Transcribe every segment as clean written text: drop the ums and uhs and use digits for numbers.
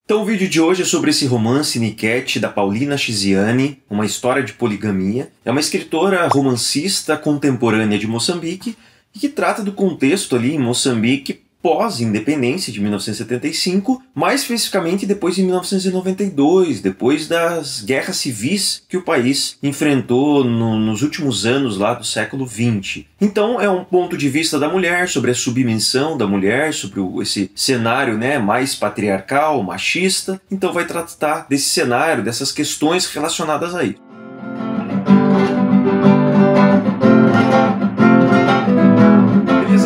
Então o vídeo de hoje é sobre esse romance Niket da Paulina Chiziane, uma história de poligamia. É uma escritora romancista contemporânea de Moçambique e que trata do contexto ali em Moçambique pós-independência de 1975, mais especificamente depois de 1992, depois das guerras civis que o país enfrentou nos últimos anos lá do século XX. Então é um ponto de vista da mulher, sobre a submissão da mulher, sobre esse cenário, né, mais patriarcal, machista. Então vai tratar desse cenário, dessas questões relacionadas aí.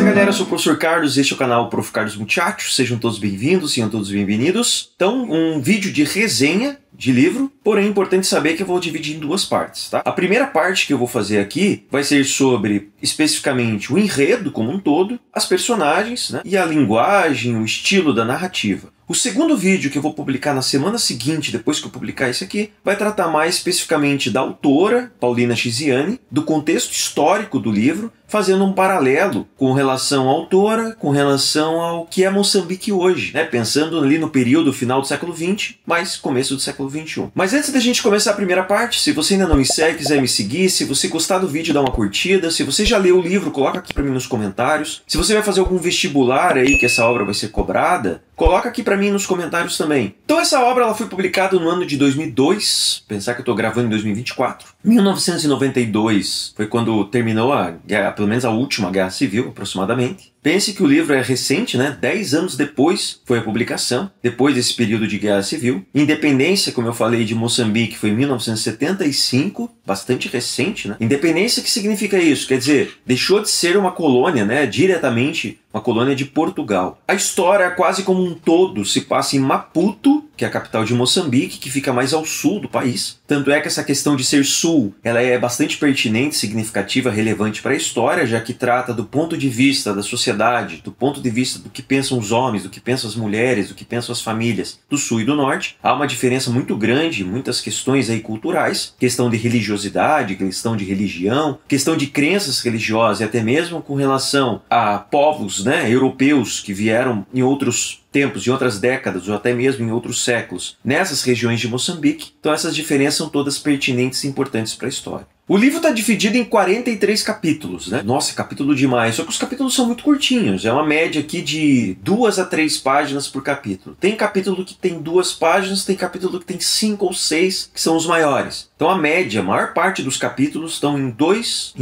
Galera, eu sou o Professor Carlos, este é o canal Prof. Carlos Muchachos, sejam todos bem-vindos, sejam todos bem-vindos. Então, um vídeo de resenha de livro, porém é importante saber que eu vou dividir em duas partes, tá? A primeira parte que eu vou fazer aqui vai ser sobre, especificamente, o enredo como um todo, as personagens, né, e a linguagem, o estilo da narrativa. O segundo vídeo que eu vou publicar na semana seguinte, depois que eu publicar esse aqui, vai tratar mais especificamente da autora, Paulina Chiziane, do contexto histórico do livro, fazendo um paralelo com relação à autora, com relação ao que é Moçambique hoje, né? Pensando ali no período final do século XX, mas começo do século XXI. Mas antes da gente começar a primeira parte, se você ainda não me segue, quiser me seguir, se você gostar do vídeo, dá uma curtida. Se você já leu o livro, coloca aqui para mim nos comentários. Se você vai fazer algum vestibular aí, que essa obra vai ser cobrada, coloca aqui para mim nos comentários também. Então essa obra ela foi publicada no ano de 2002, pensar que eu estou gravando em 2024. 1992 foi quando terminou a guerra, pelo menos a última guerra civil, aproximadamente. Pense que o livro é recente, né? 10 anos depois foi a publicação, depois desse período de guerra civil. Independência, como eu falei, de Moçambique foi em 1975, bastante recente, né? Independência, que significa isso? Quer dizer, deixou de ser uma colônia, né? Diretamente uma colônia de Portugal. A história, quase como um todo, se passa em Maputo, que é a capital de Moçambique, que fica mais ao sul do país. Tanto é que essa questão de ser sul, ela é bastante pertinente, significativa, relevante para a história, já que trata do ponto de vista da sociedade, do ponto de vista do que pensam os homens, do que pensam as mulheres, do que pensam as famílias do sul e do norte. Há uma diferença muito grande, muitas questões aí culturais, questão de religiosidade, questão de religião, questão de crenças religiosas e até mesmo com relação a povos, né, europeus que vieram em outros tempos, em outras décadas ou até mesmo em outros séculos nessas regiões de Moçambique. Então essas diferenças são todas pertinentes e importantes para a história. O livro está dividido em 43 capítulos, né? Nossa, capítulo demais. Só que os capítulos são muito curtinhos. É uma média aqui de 2 a 3 páginas por capítulo. Tem capítulo que tem 2 páginas, tem capítulo que tem 5 ou 6, que são os maiores. Então a média, a maior parte dos capítulos estão em 2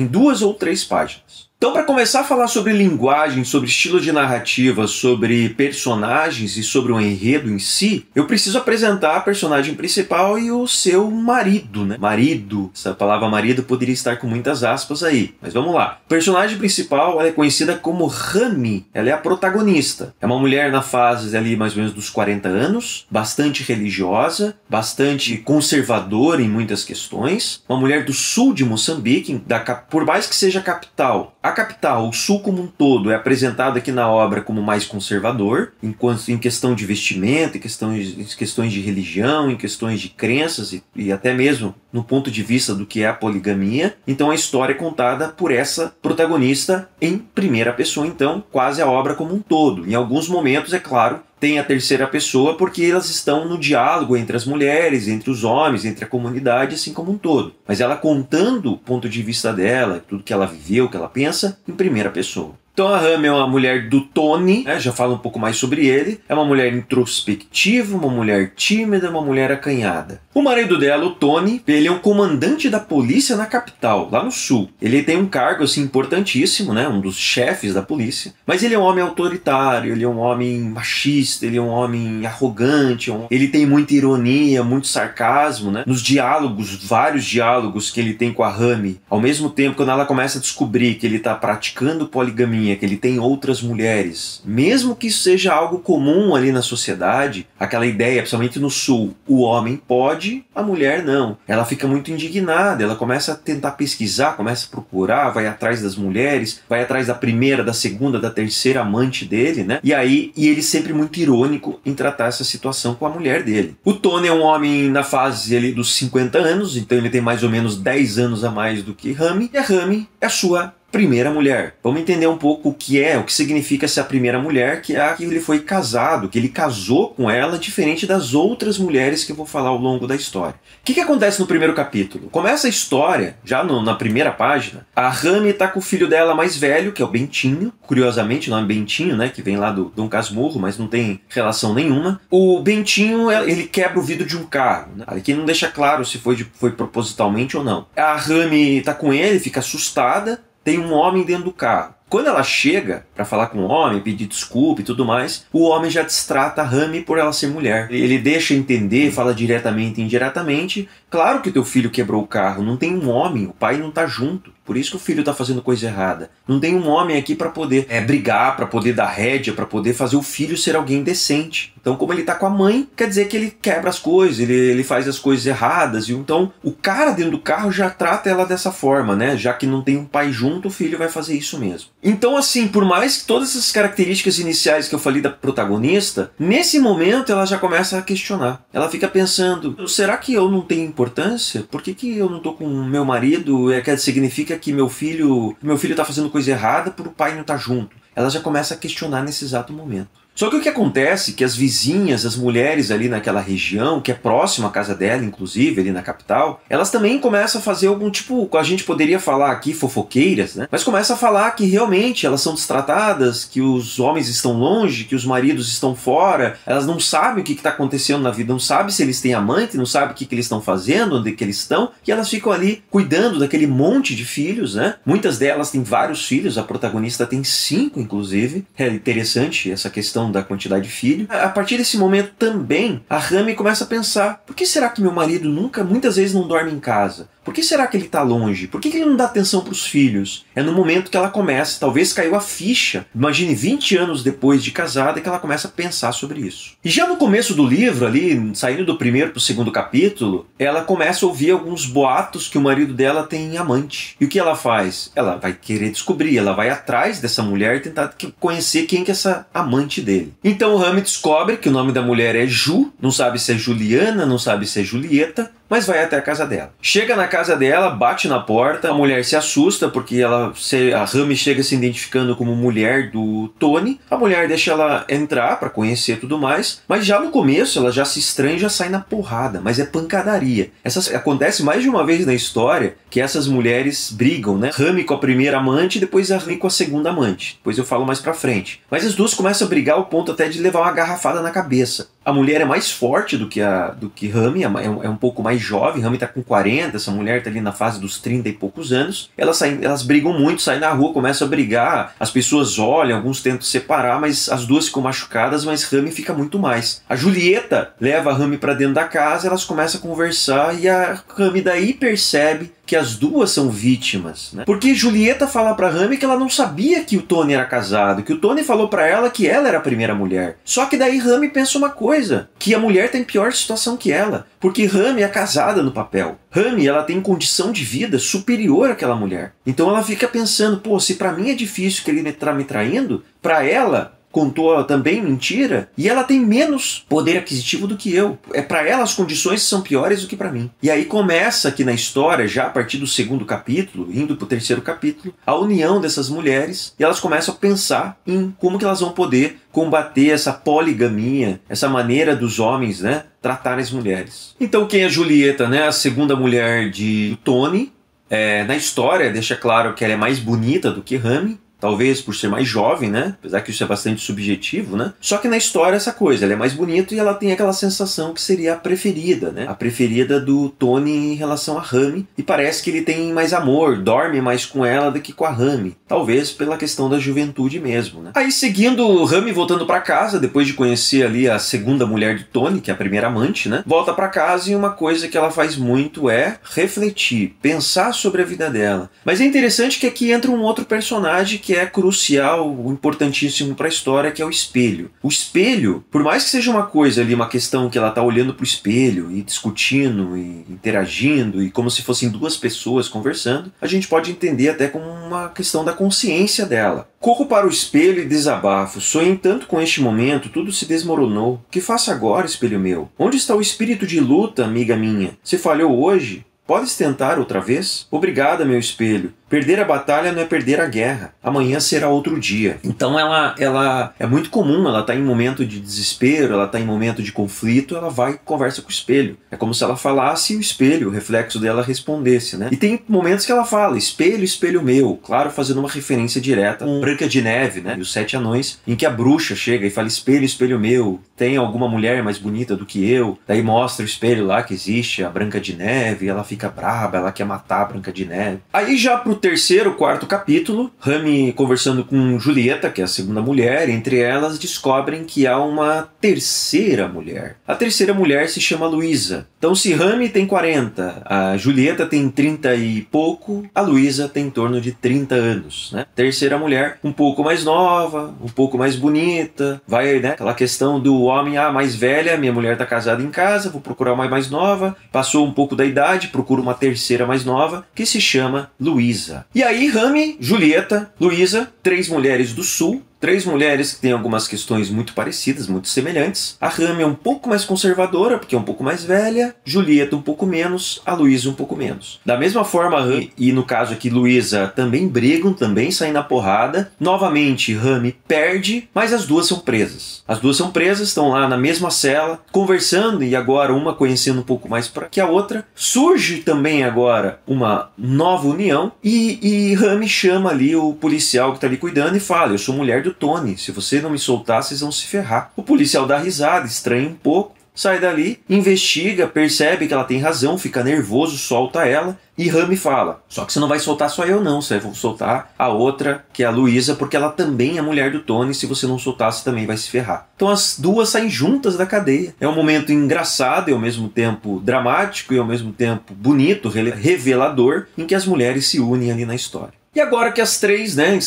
ou 3 páginas. Então, para começar a falar sobre linguagem, sobre estilo de narrativa, sobre personagens e sobre o enredo em si, eu preciso apresentar a personagem principal e o seu marido, né? Marido, essa palavra marido poderia estar com muitas aspas aí, mas vamos lá. A personagem principal ela é conhecida como Rami, ela é a protagonista. É uma mulher na fase ali mais ou menos dos 40 anos, bastante religiosa, bastante conservadora em muitas questões, uma mulher do sul de Moçambique, por mais que seja a capital. A capital, o sul como um todo, é apresentado aqui na obra como mais conservador, enquanto em questão de vestimenta, em questões de religião, em questões de crenças e até mesmo no ponto de vista do que é a poligamia. Então a história é contada por essa protagonista em primeira pessoa, então quase a obra como um todo. Em alguns momentos, é claro, tem a terceira pessoa porque elas estão no diálogo entre as mulheres, entre os homens, entre a comunidade, assim como um todo. Mas ela contando o ponto de vista dela, tudo que ela viveu, o que ela pensa, em primeira pessoa. Então a Rami é uma mulher do Tony, né, já fala um pouco mais sobre ele. É uma mulher introspectiva, uma mulher tímida, uma mulher acanhada. O marido dela, o Tony, ele é um comandante da polícia na capital, lá no sul. Ele tem um cargo assim importantíssimo, né, um dos chefes da polícia. Mas ele é um homem autoritário, ele é um homem machista, ele é um homem arrogante, ele tem muita ironia, muito sarcasmo, né? Nos diálogos, vários diálogos que ele tem com a Rami, ao mesmo tempo quando ela começa a descobrir que ele está praticando poligamia, que ele tem outras mulheres, mesmo que isso seja algo comum ali na sociedade, aquela ideia, principalmente no sul, o homem pode, a mulher não. Ela fica muito indignada, ela começa a tentar pesquisar, começa a procurar, vai atrás das mulheres, vai atrás da primeira, da segunda, da terceira amante dele, né? E ele sempre muito irônico em tratar essa situação com a mulher dele. O Tony é um homem na fase ali dos 50 anos, então ele tem mais ou menos 10 anos a mais do que Rami, e a Rami é a sua primeira mulher. Vamos entender um pouco o que significa ser a primeira mulher, que é a que ele foi casado, que ele casou com ela, diferente das outras mulheres que eu vou falar ao longo da história. O que acontece no primeiro capítulo? Começa a história, já na primeira página, a Rami tá com o filho dela mais velho, que é o Bentinho, curiosamente o nome Bentinho, né, que vem lá do Dom Casmurro, mas não tem relação nenhuma. O Bentinho, ele quebra o vidro de um carro, né? Aqui não deixa claro se foi propositalmente ou não. A Rami tá com ele, fica assustada, tem um homem dentro do carro. Quando ela chega para falar com o homem, pedir desculpa e tudo mais, o homem já destrata a Rami por ela ser mulher. Ele deixa entender, fala diretamente e indiretamente, claro que teu filho quebrou o carro, não tem um homem, o pai não tá junto. Por isso que o filho tá fazendo coisa errada. Não tem um homem aqui para poder brigar, para poder dar rédea, para poder fazer o filho ser alguém decente. Então, como ele tá com a mãe, quer dizer que ele quebra as coisas, ele faz as coisas erradas. E então, o cara dentro do carro já trata ela dessa forma, né? Já que não tem um pai junto, o filho vai fazer isso mesmo. Então, assim, por mais que todas essas características iniciais que eu falei da protagonista, nesse momento ela já começa a questionar. Ela fica pensando, será que eu não tenho importância? Por que eu não tô com meu marido? Significa que meu filho tá fazendo coisa errada por o pai não estar junto. Ela já começa a questionar nesse exato momento. Só que o que acontece é que as vizinhas, as mulheres ali naquela região, que é próxima à casa dela, inclusive, ali na capital, elas também começam a fazer algum tipo, a gente poderia falar aqui, fofoqueiras, né? Mas começam a falar que realmente elas são destratadas, que os homens estão longe, que os maridos estão fora, elas não sabem o que está acontecendo na vida, não sabem se eles têm amante, não sabem o que eles estão fazendo, onde que eles estão, e elas ficam ali cuidando daquele monte de filhos, né? Muitas delas têm vários filhos, a protagonista tem 5, inclusive. É interessante essa questão da quantidade de filho. A partir desse momento também, a Rami começa a pensar, por que será que meu marido muitas vezes não dorme em casa? Por que será que ele está longe? Por que ele não dá atenção para os filhos? É no momento que ela começa, talvez caiu a ficha, imagine 20 anos depois de casada, que ela começa a pensar sobre isso. E já no começo do livro, ali, saindo do primeiro para o segundo capítulo, ela começa a ouvir alguns boatos que o marido dela tem amante. E o que ela faz? Ela vai querer descobrir, ela vai atrás dessa mulher e tentar conhecer quem que é essa amante dele. Então o Rami descobre que o nome da mulher é Ju, não sabe se é Juliana, não sabe se é Julieta, mas vai até a casa dela. Chega na casa dela, bate na porta, a mulher se assusta porque a Rami chega se identificando como mulher do Tony. A mulher deixa ela entrar para conhecer tudo mais, mas já no começo ela já se estranha e já sai na porrada, mas é pancadaria. Acontece mais de uma vez na história que essas mulheres brigam, né? Rami com a primeira amante e depois a Rami com a segunda amante. Depois eu falo mais pra frente. Mas as duas começam a brigar ao ponto até de levar uma garrafada na cabeça. A mulher é mais forte do que Rami, é um pouco mais jovem. Rami tá com 40, essa mulher tá ali na fase dos 30 e poucos anos. Elas brigam muito, saem na rua, começam a brigar, as pessoas olham, alguns tentam separar, mas as duas ficam machucadas, mas Rami fica muito mais. A Julieta leva a Rami pra dentro da casa, elas começam a conversar e a Rami daí percebe que as duas são vítimas, né? Porque Julieta fala pra Rami que ela não sabia que o Tony era casado, que o Tony falou pra ela que ela era a primeira mulher. Só que daí Rami pensa uma coisa, que a mulher tem pior situação que ela, porque Rami é casada no papel. Rami, ela tem condição de vida superior àquela mulher. Então ela fica pensando, pô, se pra mim é difícil que ele tá me traindo, pra ela contou também mentira, e ela tem menos poder aquisitivo do que eu. Para ela as condições são piores do que para mim. E aí começa aqui na história, já a partir do segundo capítulo, indo para o terceiro capítulo, a união dessas mulheres, e elas começam a pensar em como que elas vão poder combater essa poligamia, essa maneira dos homens, né, tratarem as mulheres. Então quem é Julieta, né, a segunda mulher de Tony, na história deixa claro que ela é mais bonita do que Rami, talvez por ser mais jovem, né? Apesar que isso é bastante subjetivo, né? Só que na história essa coisa, ela é mais bonita e ela tem aquela sensação que seria a preferida, né? A preferida do Tony em relação a Rami. E parece que ele tem mais amor, dorme mais com ela do que com a Rami. Talvez pela questão da juventude mesmo, né? Aí seguindo, Rami voltando pra casa, depois de conhecer ali a segunda mulher de Tony, que é a primeira amante, né? Volta pra casa e uma coisa que ela faz muito é refletir, pensar sobre a vida dela. Mas é interessante que aqui entra um outro personagem que é crucial, importantíssimo para a história, que é o espelho. O espelho, por mais que seja uma coisa ali, uma questão que ela está olhando para o espelho e discutindo e interagindo e como se fossem duas pessoas conversando, a gente pode entender até como uma questão da consciência dela. Corro para o espelho e desabafo, sonhei tanto com este momento, tudo se desmoronou. O que faço agora, espelho meu? Onde está o espírito de luta, amiga minha? Se falhou hoje? Podes tentar outra vez? Obrigada, meu espelho. Perder a batalha não é perder a guerra. Amanhã será outro dia. Então ela é muito comum, ela está em momento de desespero, ela está em momento de conflito, ela vai e conversa com o espelho. É como se ela falasse e o espelho, o reflexo dela, respondesse, né? E tem momentos que ela fala, espelho, espelho meu, claro, fazendo uma referência direta com Branca de Neve, né? E os 7 anões, em que a bruxa chega e fala, espelho, espelho meu, tem alguma mulher mais bonita do que eu? Daí mostra o espelho lá que existe, a Branca de Neve, ela fica braba, ela quer matar a Branca de Neve. Aí já pro terceiro, quarto capítulo, Rami conversando com Julieta, que é a segunda mulher, entre elas descobrem que há uma terceira mulher. A terceira mulher se chama Luísa. Então se Rami tem 40, a Julieta tem 30 e pouco, a Luísa tem em torno de 30 anos, né? Terceira mulher, um pouco mais nova, um pouco mais bonita, vai, né? Aquela questão do homem, mais velha, minha mulher tá casada em casa, vou procurar uma mais nova, passou um pouco da idade, procuro uma terceira mais nova, que se chama Luísa. E aí Rami, Julieta, Luísa, 3 mulheres do sul, 3 mulheres que têm algumas questões muito parecidas, muito semelhantes. A Rami é um pouco mais conservadora, porque é um pouco mais velha. Julieta um pouco menos. A Luísa um pouco menos. Da mesma forma, Rami e no caso aqui Luísa também brigam, também saem na porrada. Novamente, Rami perde, mas as duas são presas. As duas são presas, estão lá na mesma cela, conversando e agora uma conhecendo um pouco mais que a outra. Surge também agora uma nova união e Rami chama ali o policial que está ali cuidando e fala, eu sou mulher do Tony, se você não me soltar, vocês vão se ferrar. O policial dá risada, estranha um pouco, sai dali, investiga, percebe que ela tem razão, fica nervoso, solta ela e Rami fala, só que você não vai soltar só eu não, você vai soltar a outra, que é a Luísa, porque ela também é mulher do Tony, se você não soltar, você também vai se ferrar. Então as duas saem juntas da cadeia. É um momento engraçado e ao mesmo tempo dramático e ao mesmo tempo bonito, revelador, em que as mulheres se unem ali na história. E agora que as 3, né,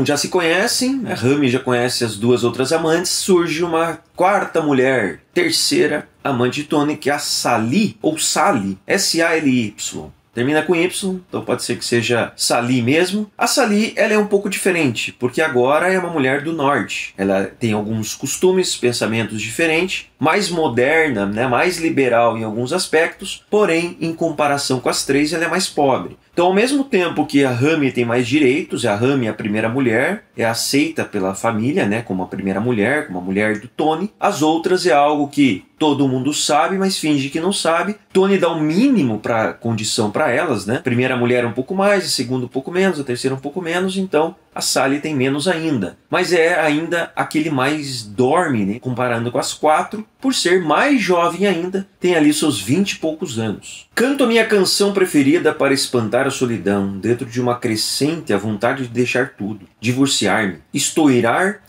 já se conhecem, a Rami já conhece as 2 outras amantes, surge uma quarta mulher, terceira amante de Tony, que é a Sally, ou Sally, S-A-L-Y. Termina com Y, então pode ser que seja Sally mesmo. A Sally, ela é um pouco diferente, porque agora é uma mulher do norte. Ela tem alguns costumes, pensamentos diferentes, mais moderna, né, mais liberal em alguns aspectos, porém, em comparação com as 3, ela é mais pobre. Então, ao mesmo tempo que a Rami tem mais direitos, a Rami é a primeira mulher, é aceita pela família, né, como a primeira mulher, como a mulher do Tony. As outras é algo que todo mundo sabe, mas finge que não sabe. Tony dá o mínimo para condição para elas, né? A primeira mulher um pouco mais, a segunda um pouco menos, a terceira um pouco menos, então a Sally tem menos ainda. Mas é ainda aquele mais dorme, né? Comparando com as 4, por ser mais jovem ainda, tem ali seus 20 e poucos anos. Canto a minha canção preferida para espantar a solidão, dentro de uma crescente a vontade de deixar tudo, divorciar-me, estoirar,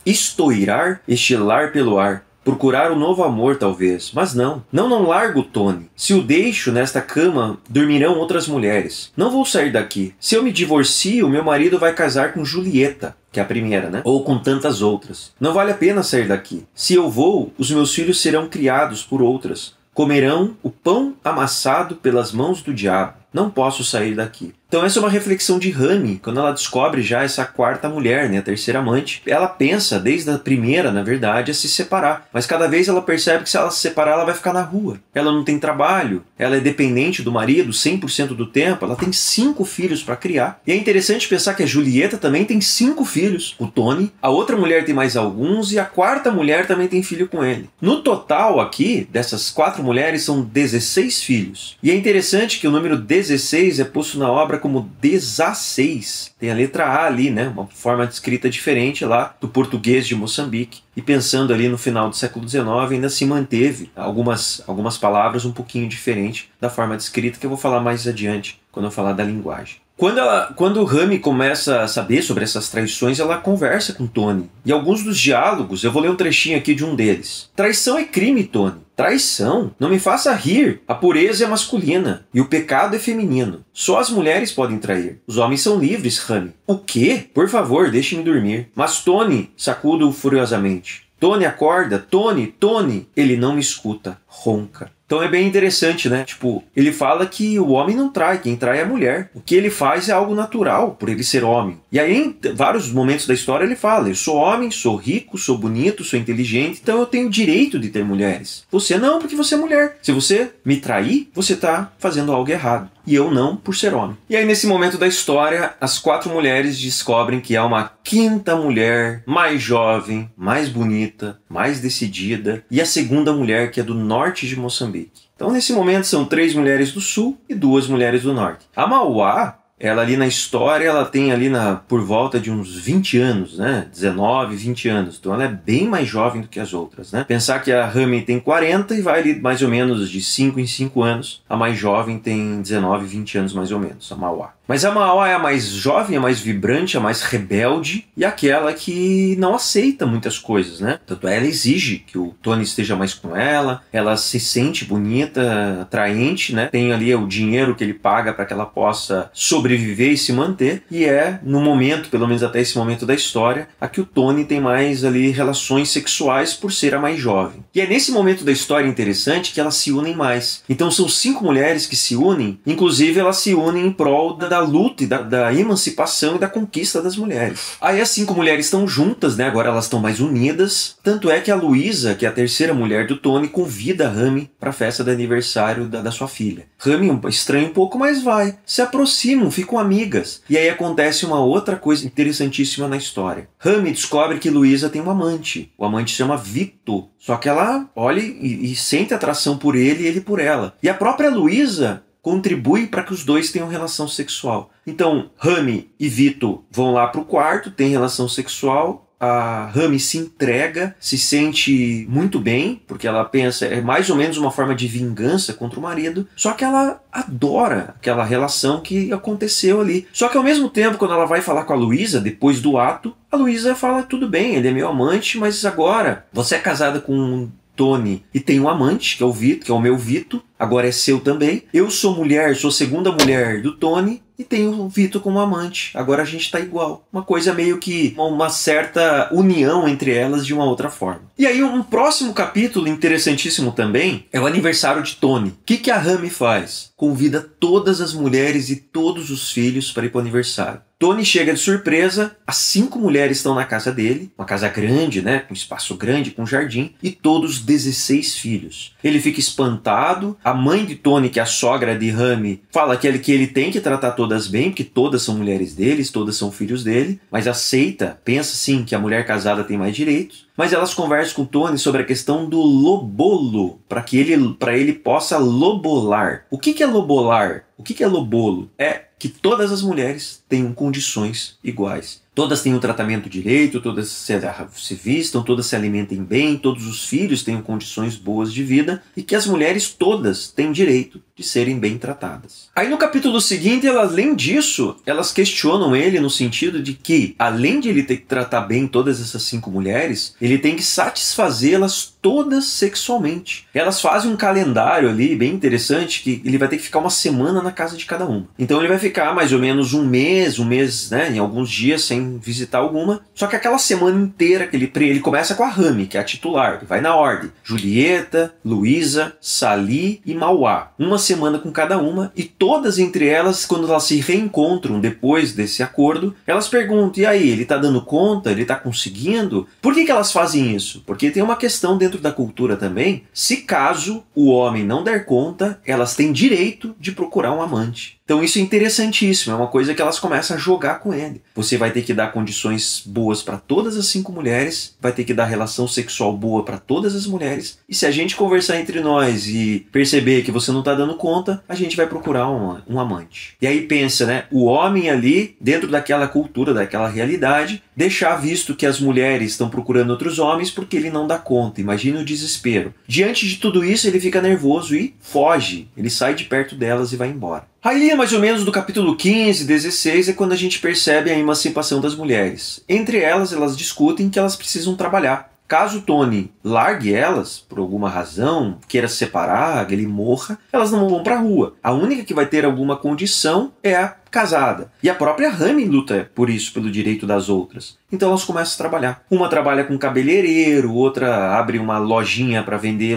estilar pelo ar, procurar um novo amor, talvez. Mas não largo o Tony. Se o deixo nesta cama, dormirão outras mulheres. Não vou sair daqui. Se eu me divorcio, meu marido vai casar com Julieta, que é a primeira, né? Ou com tantas outras. Não vale a pena sair daqui. Se eu vou, os meus filhos serão criados por outras. Comerão o pão amassado pelas mãos do diabo. Não posso sair daqui. Então essa é uma reflexão de Rami, quando ela descobre já essa quarta mulher, né, a terceira amante. Ela pensa, desde a primeira, na verdade, a se separar. Mas cada vez ela percebe que se ela se separar, ela vai ficar na rua. Ela não tem trabalho, ela é dependente do marido 100% do tempo, ela tem 5 filhos para criar. E é interessante pensar que a Julieta também tem 5 filhos. O Tony, a outra mulher tem mais alguns e a quarta mulher também tem filho com ele. No total aqui, dessas 4 mulheres, são 16 filhos. E é interessante que o número 16 é posto na obra como 16. Tem a letra A ali, né? Uma forma de escrita diferente lá do português de Moçambique. E pensando ali no final do século XIX, ainda se manteve algumas palavras um pouquinho diferente da forma de escrita, que eu vou falar mais adiante quando eu falar da linguagem. Quando Rami começa a saber sobre essas traições, ela conversa com Tony. E alguns dos diálogos, eu vou ler um trechinho aqui de um deles. Traição é crime, Tony. Traição? Não me faça rir. A pureza é masculina e o pecado é feminino. Só as mulheres podem trair. Os homens são livres, Rami. O quê? Por favor, deixe-me dormir. Mas Tony, sacudo-o furiosamente. Tony, acorda. Tony. Ele não me escuta. Ronca. Então é bem interessante, né? Tipo, ele fala que o homem não trai, quem trai é a mulher. O que ele faz é algo natural, por ele ser homem. E aí, em vários momentos da história, ele fala: eu sou homem, sou rico, sou bonito, sou inteligente, então eu tenho o direito de ter mulheres. Você não, porque você é mulher. Se você me trair, você tá fazendo algo errado. E eu não, por ser homem. E aí, nesse momento da história, as 4 mulheres descobrem que há uma 5ª mulher, mais jovem, mais bonita, mais decidida, e a 2ª mulher, que é do norte de Moçambique. Então, nesse momento, são 3 mulheres do sul e 2 mulheres do norte. A Mauá, ela ali na história, ela tem ali por volta de uns 20 anos, né? 19, 20 anos. Então ela é bem mais jovem do que as outras, né? Pensar que a Rami tem 40 e vai ali mais ou menos de 5 em 5 anos. A mais jovem tem 19, 20 anos mais ou menos, a Mauá. Mas a Mauá é a mais jovem, a mais vibrante, a mais rebelde e aquela que não aceita muitas coisas, né? Tanto ela exige que o Tony esteja mais com ela, ela se sente bonita, atraente, né? Tem ali o dinheiro que ele paga para que ela possa sobreviver e se manter, e é no momento, pelo menos até esse momento da história, a que o Tony tem mais ali relações sexuais por ser a mais jovem. E é nesse momento da história interessante que elas se unem mais. Então são 5 mulheres que se unem, inclusive elas se unem em prol da luta e da emancipação e da conquista das mulheres. Aí as 5 mulheres estão juntas, né? Agora elas estão mais unidas. Tanto é que a Luísa, que é a 3ª mulher do Tony, convida a Rami para a festa de aniversário da sua filha. Rami estranha um pouco, mas vai. Se aproximam, ficam amigas. E aí acontece uma outra coisa interessantíssima na história. Rami descobre que Luísa tem um amante. O amante se chama Vito. Só que ela olha e sente atração por ele e ele por ela. E a própria Luísa contribui para que os dois tenham relação sexual. Então, Rami e Vito vão lá para o quarto, têm relação sexual. A Rami se entrega, se sente muito bem, porque ela pensa, é mais ou menos uma forma de vingança contra o marido, só que ela adora aquela relação que aconteceu ali. Só que ao mesmo tempo, quando ela vai falar com a Luísa, depois do ato, a Luísa fala: tudo bem, ele é meu amante, mas agora você é casada com Tony e tem um amante, que é o Vito, que é o meu Vito, agora é seu também. Eu sou mulher, sou a 2ª mulher do Tony e tenho o Vito como amante. Agora a gente tá igual. Uma coisa meio que uma certa união entre elas de uma outra forma. E aí um próximo capítulo interessantíssimo também é o aniversário de Tony. O que a Rami faz? Convida todas as mulheres e todos os filhos para ir para o aniversário. Tony chega de surpresa, as 5 mulheres estão na casa dele, uma casa grande, né, com espaço grande, com jardim, e todos 16 filhos. Ele fica espantado, a mãe de Tony, que é a sogra de Rami, fala que ele tem que tratar todas bem, porque todas são mulheres deles, todas são filhos dele, mas aceita, pensa sim que a mulher casada tem mais direitos. Mas elas conversam com Tony sobre a questão do lobolo, para ele possa lobolar. O que é lobolar? O que é lobolo? É que todas as mulheres tenham condições iguais. Todas têm um tratamento direito, todas se vistam, todas se alimentem bem, todos os filhos tenham condições boas de vida e que as mulheres todas têm direito de serem bem tratadas. Aí no capítulo seguinte, além disso, elas questionam ele no sentido de que, além de ele ter que tratar bem todas essas 5 mulheres, ele tem que satisfazê-las todas sexualmente. Elas fazem um calendário ali bem interessante que ele vai ter que ficar uma semana na casa de cada uma. Então ele vai ficar mais ou menos um mês, né, em alguns dias sem visitar alguma. Só que aquela semana inteira que ele começa com a Rami, que é a titular, ele vai na ordem: Julieta, Luísa, Sali e Mauá. Uma semana com cada uma, e todas entre elas, quando elas se reencontram depois desse acordo, elas perguntam: e aí, ele tá dando conta? Ele tá conseguindo? Por que elas fazem isso? Porque tem uma questão dentro da cultura também: se caso o homem não der conta, elas têm direito de procurar um amante. Então isso é interessantíssimo, é uma coisa que elas começam a jogar com ele. Você vai ter que dar condições boas para todas as 5 mulheres, vai ter que dar relação sexual boa para todas as mulheres, e se a gente conversar entre nós e perceber que você não está dando conta, a gente vai procurar um amante. E aí pensa, né, o homem ali, dentro daquela cultura, daquela realidade, deixar visto que as mulheres estão procurando outros homens porque ele não dá conta. Imagina o desespero. Diante de tudo isso, ele fica nervoso e foge, ele sai de perto delas e vai embora. Aí, mais ou menos do capítulo 15, 16, é quando a gente percebe a emancipação das mulheres. Entre elas, elas discutem que elas precisam trabalhar. Caso Tony largue elas, por alguma razão, queira se separar, ele morra, elas não vão para a rua. A única que vai ter alguma condição é a casada. E a própria Rami luta por isso, pelo direito das outras. Então elas começam a trabalhar. Uma trabalha com cabeleireiro, outra abre uma lojinha para vender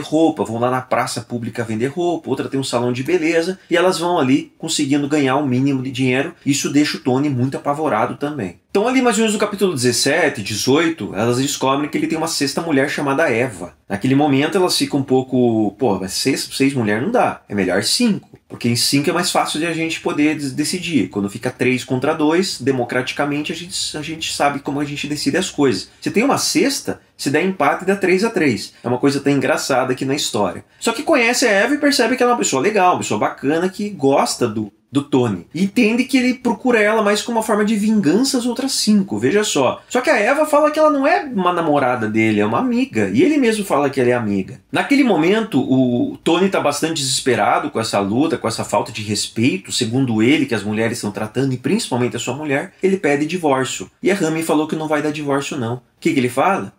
roupa, vão lá na praça pública vender roupa, outra tem um salão de beleza, e elas vão ali conseguindo ganhar o mínimo de dinheiro. Isso deixa o Tony muito apavorado também. Então ali mais ou menos no capítulo 17, 18, elas descobrem que ele tem uma sexta mulher chamada Eva. Naquele momento elas ficam um pouco, mas seis mulheres não dá, é melhor 5. Porque em 5 é mais fácil de a gente poder decidir. Quando fica 3 contra 2, democraticamente a gente sabe como a gente decide as coisas. Se tem uma sexta, se der empate, dá 3-3. É uma coisa até engraçada aqui na história. Só que conhece a Eva e percebe que ela é uma pessoa legal, uma pessoa bacana, que gosta do Tony. E entende que ele procura ela mais como uma forma de vingança às outras 5, veja só. Só que a Eva fala que ela não é uma namorada dele, é uma amiga. E ele mesmo fala que ela é amiga. Naquele momento, o Tony está bastante desesperado com essa luta, com essa falta de respeito, segundo ele, que as mulheres estão tratando, e principalmente a sua mulher. Ele pede divórcio. E a Rami falou que não vai dar divórcio não. O que ele fala?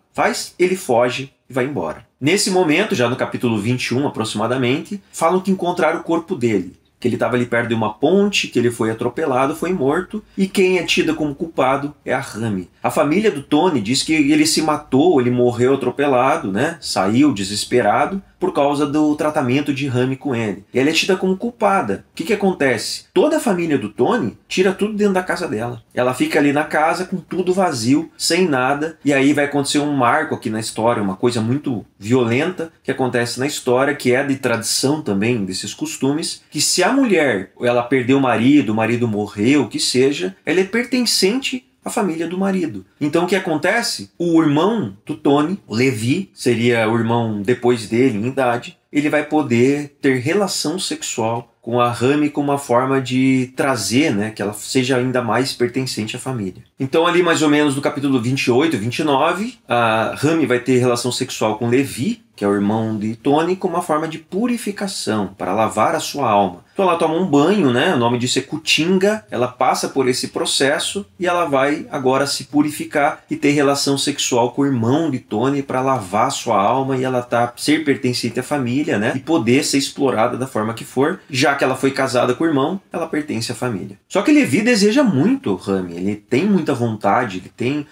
Ele foge e vai embora. Nesse momento, já no capítulo 21 aproximadamente, falam que encontraram o corpo dele. Que ele estava ali perto de uma ponte, que ele foi atropelado, foi morto, e quem é tida como culpado é a Rami. A família do Tony diz que ele se matou, ele morreu atropelado, né? Saiu desesperado por causa do tratamento de Rami com ele. E ela é tida como culpada. O que acontece? Toda a família do Tony tira tudo dentro da casa dela. Ela fica ali na casa com tudo vazio, sem nada, e aí vai acontecer um marco aqui na história, uma coisa muito violenta que acontece na história, que é de tradição também desses costumes, que se a mulher ela perdeu o marido morreu, o que seja, ela é pertencente à família do marido. Então o que acontece? O irmão do Tony, o Levi, seria o irmão depois dele em idade, ele vai poder ter relação sexual com a Rami como uma forma de trazer, né, que ela seja ainda mais pertencente à família. Então ali mais ou menos no capítulo 28, 29, a Rami vai ter relação sexual com Levi, que é o irmão de Tony, como uma forma de purificação, para lavar a sua alma. Então ela toma um banho, né? O nome disso é Kutinga, ela passa por esse processo e ela vai agora se purificar e ter relação sexual com o irmão de Tony para lavar a sua alma e ela ser pertencente à família, né? E poder ser explorada da forma que for. Já que ela foi casada com o irmão, ela pertence à família. Só que Levi deseja muito Rami, ele tem muita vontade,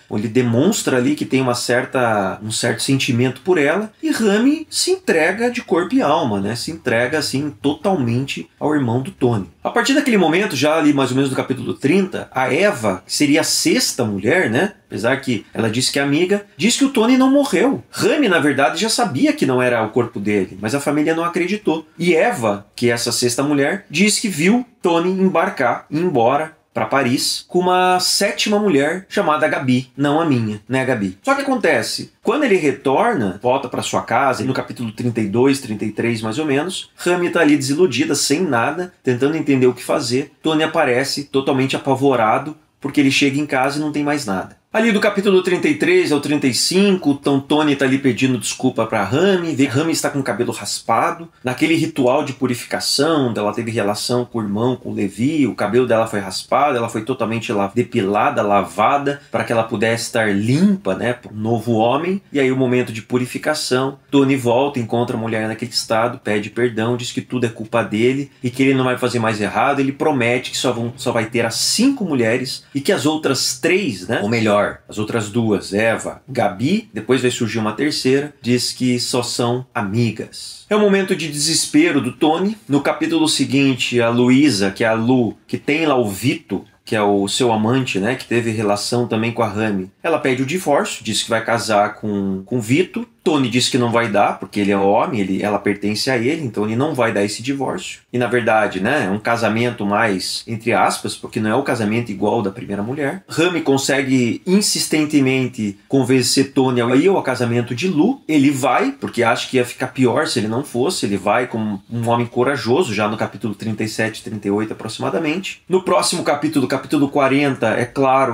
ele demonstra ali que tem um certo sentimento por ela, e Rami se entrega de corpo e alma, né? Se entrega assim totalmente ao irmão do Tony. A partir daquele momento, já ali mais ou menos no capítulo 30, a Eva, que seria a sexta mulher, né? Apesar que ela disse que é amiga, diz que o Tony não morreu. Rami, na verdade, já sabia que não era o corpo dele, mas a família não acreditou. E Eva, que é essa sexta mulher, diz que viu Tony embarcar e ir embora para Paris com uma sétima mulher chamada Gabi, não a minha, né, Gabi? Só que acontece, quando ele retorna, volta para sua casa, no capítulo 32, 33 mais ou menos, Rami está ali desiludida, sem nada, tentando entender o que fazer. Tony aparece totalmente apavorado, porque ele chega em casa e não tem mais nada. Ali do capítulo 33 ao 35, então Tony está ali pedindo desculpa para Rami, vê que Rami está com o cabelo raspado. Naquele ritual de purificação, ela teve relação com o irmão, com o Levi, o cabelo dela foi raspado, ela foi totalmente depilada, lavada, para que ela pudesse estar limpa, né, para um novo homem. E aí o momento de purificação, Tony volta, encontra a mulher naquele estado, pede perdão, diz que tudo é culpa dele e que ele não vai fazer mais errado. Ele promete que só vai ter as 5 mulheres e que as outras 3, né, ou melhor, as outras 2, Eva, Gabi, depois vai surgir uma terceira, diz que só são amigas. É um momento de desespero do Tony. No capítulo seguinte, a Luísa, que é a Lu, que tem lá o Vito, que é o seu amante, né, que teve relação também com a Rami, ela pede o divórcio, diz que vai casar com Vito. Tony diz que não vai dar, porque ele é homem, ela pertence a ele, então ele não vai dar esse divórcio. E na verdade, né, é um casamento mais, entre aspas, porque não é o casamento igual da primeira mulher. Rami consegue insistentemente convencer Tony a ir ao casamento de Lu. Ele vai, porque acha que ia ficar pior se ele não fosse. Ele vai como um homem corajoso, já no capítulo 37, 38 aproximadamente. No próximo capítulo, capítulo 40,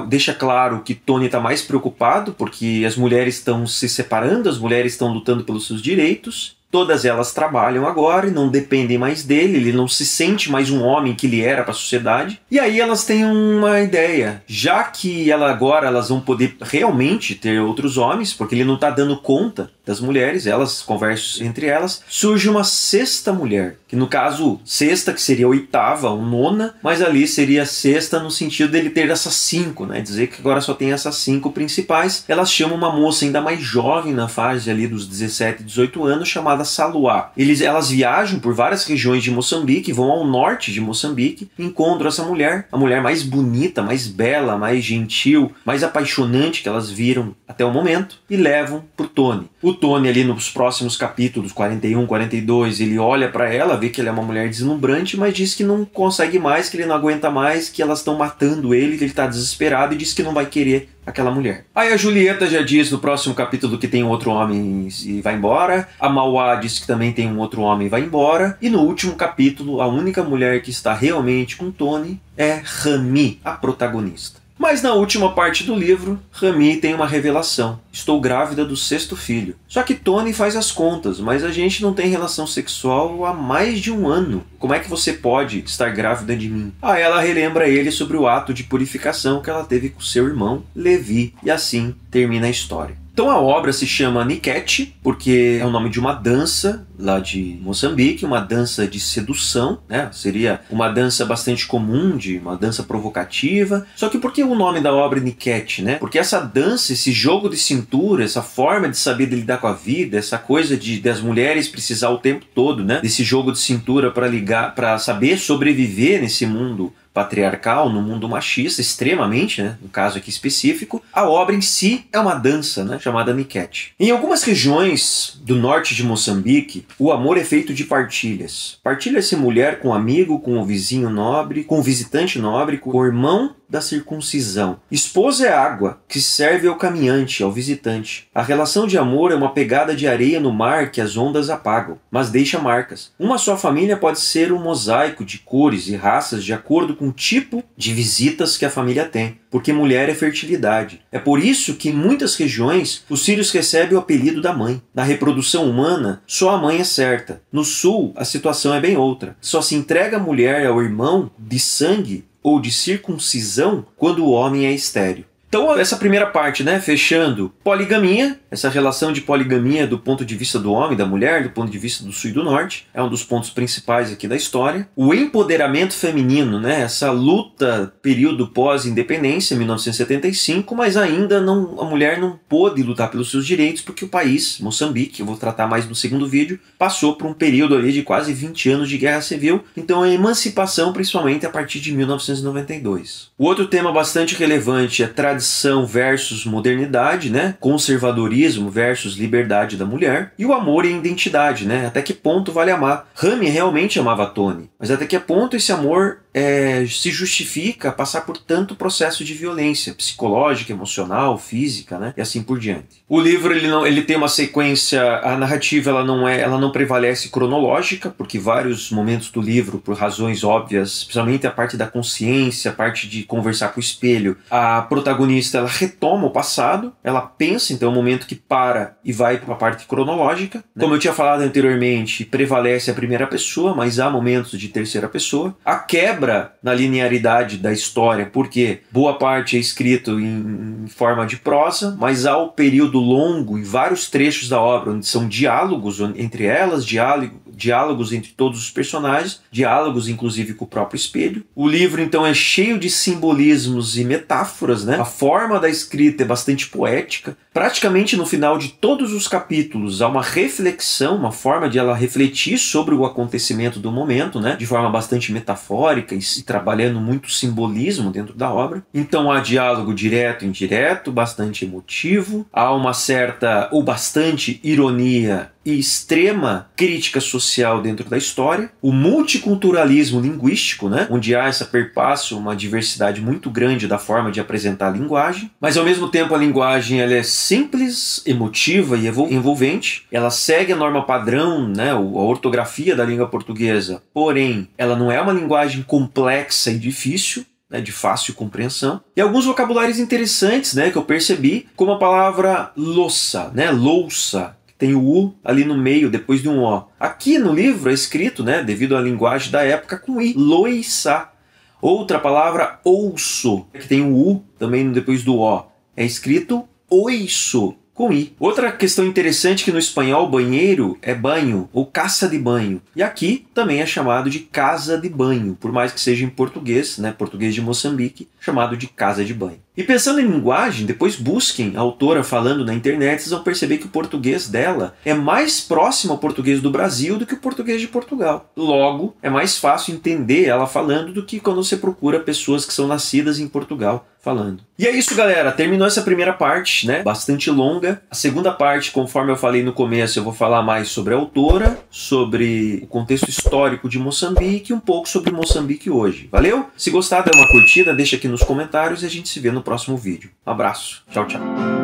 deixa claro que Tony está mais preocupado, porque as mulheres estão se separando, as mulheres estão lutando pelos seus direitos. Todas elas trabalham agora e não dependem mais dele, ele não se sente mais um homem que ele era para a sociedade. E aí elas têm uma ideia, já que agora elas vão poder realmente ter outros homens, porque ele não está dando conta das mulheres, elas conversam entre elas, surge uma sexta mulher, que no caso, sexta que seria a oitava ou nona, mas ali seria sexta no sentido dele ter essas 5, né? Dizer que agora só tem essas 5 principais. Elas chamam uma moça ainda mais jovem, na fase ali dos 17, 18 anos, chamada Saluá. Elas viajam por várias regiões de Moçambique, vão ao norte de Moçambique, encontram essa mulher, a mulher mais bonita, mais bela, mais gentil, mais apaixonante que elas viram até o momento, e levam pro Tony. O Tony ali nos próximos capítulos, 41, 42, ele olha para ela, vê que ela é uma mulher deslumbrante, mas diz que não consegue mais, que ele não aguenta mais, que elas estão matando ele, que ele tá desesperado e diz que não vai querer aquela mulher. Aí a Julieta já diz no próximo capítulo que tem um outro homem e vai embora. A Mauá diz que também tem um outro homem e vai embora. E no último capítulo, a única mulher que está realmente com Tony é Rami, a protagonista. Mas na última parte do livro, Rami tem uma revelação. Estou grávida do 6º filho. Só que Tony faz as contas, mas a gente não tem relação sexual há mais de 1 ano. Como é que você pode estar grávida de mim? Aí ela relembra ele sobre o ato de purificação que ela teve com seu irmão, Levi, e assim termina a história. Então a obra se chama Niket, porque é o nome de uma dança lá de Moçambique, uma dança de sedução, né? Seria uma dança bastante comum, uma dança provocativa. Só que por que o nome da obra é Niket, né? Porque essa dança, esse jogo de cintura, essa forma de saber lidar com a vida, essa coisa das mulheres precisar o tempo todo, né? Desse jogo de cintura para saber sobreviver nesse mundo patriarcal, no mundo machista, extremamente, né, no caso aqui específico, a obra em si é uma dança, né, chamada Niket. Em algumas regiões do norte de Moçambique, o amor é feito de partilhas. Partilha-se mulher com amigo, com o vizinho nobre, com o visitante nobre, com o irmão da circuncisão. Esposa é água, que serve ao caminhante, ao visitante. A relação de amor é uma pegada de areia no mar que as ondas apagam, mas deixa marcas. Uma só família pode ser um mosaico de cores e raças de acordo com o tipo de visitas que a família tem, porque mulher é fertilidade. É por isso que em muitas regiões os filhos recebem o apelido da mãe. Na reprodução humana, só a mãe é certa. No sul, a situação é bem outra. Só se entrega a mulher ao irmão de sangue ou de circuncisão quando o homem é estéril. Então essa primeira parte, né, fechando, poligamia, essa relação de poligamia do ponto de vista do homem, da mulher, do ponto de vista do sul e do norte, é um dos pontos principais aqui da história. O empoderamento feminino, né, essa luta, período pós-independência, 1975, mas ainda não, a mulher não pôde lutar pelos seus direitos porque o país, Moçambique, eu vou tratar mais no segundo vídeo, passou por um período ali de quase 20 anos de guerra civil, então a emancipação principalmente a partir de 1992. O outro tema bastante relevante é tradição versus modernidade, né? Conservadorismo versus liberdade da mulher, e o amor e a identidade, né? Até que ponto vale amar? Rami realmente amava Tony, mas até que ponto esse amor se justifica passar por tanto processo de violência psicológica, emocional, física, né? E assim por diante. O livro ele tem uma sequência, a narrativa ela não prevalece cronológica, porque vários momentos do livro, por razões óbvias, principalmente a parte da consciência, a parte de conversar com o espelho, a protagonista ela retoma o passado, ela pensa, então é um momento que para e vai para a parte cronológica, né? Como eu tinha falado anteriormente, prevalece a primeira pessoa, mas há momentos de terceira pessoa. A quebra na linearidade da história, porque boa parte é escrito em forma de prosa, mas há o período longo e vários trechos da obra onde são diálogos entre elas, diálogos entre todos os personagens, diálogos inclusive com o próprio espelho. O livro então é cheio de simbolismos e metáforas, né? A forma da escrita é bastante poética. Praticamente no final de todos os capítulos há uma reflexão, uma forma de ela refletir sobre o acontecimento do momento, né? De forma bastante metafórica e trabalhando muito simbolismo dentro da obra. Então há diálogo direto e indireto, bastante emotivo, há uma certa ou bastante ironia e extrema crítica social dentro da história, o multiculturalismo linguístico, né, onde há essa perpasso, uma diversidade muito grande da forma de apresentar a linguagem, mas ao mesmo tempo a linguagem ela é simples, emotiva e envolvente, ela segue a norma padrão, né, a ortografia da língua portuguesa, porém ela não é uma linguagem complexa e difícil, né, de fácil compreensão. E alguns vocabulários interessantes, né, que eu percebi, como a palavra louça, né, louça, tem o U ali no meio, depois de um O. Aqui no livro é escrito, né, devido à linguagem da época, com I, loiça. Outra palavra, ouço, que tem o U também depois do O. É escrito oiço. com I. Outra questão interessante é que no espanhol banheiro é banho ou caça de banho. E aqui também é chamado de casa de banho, por mais que seja em português, né, português de Moçambique, chamado de casa de banho. E pensando em linguagem, depois busquem a autora falando na internet, vocês vão perceber que o português dela é mais próximo ao português do Brasil do que o português de Portugal. Logo, é mais fácil entender ela falando do que quando você procura pessoas que são nascidas em Portugal falando. E é isso, galera. Terminou essa primeira parte, né? Bastante longa. A segunda parte, conforme eu falei no começo, eu vou falar mais sobre a autora, sobre o contexto histórico de Moçambique e um pouco sobre Moçambique hoje. Valeu? Se gostar, dá uma curtida, deixa aqui nos comentários e a gente se vê no próximo vídeo. Um abraço. Tchau, tchau.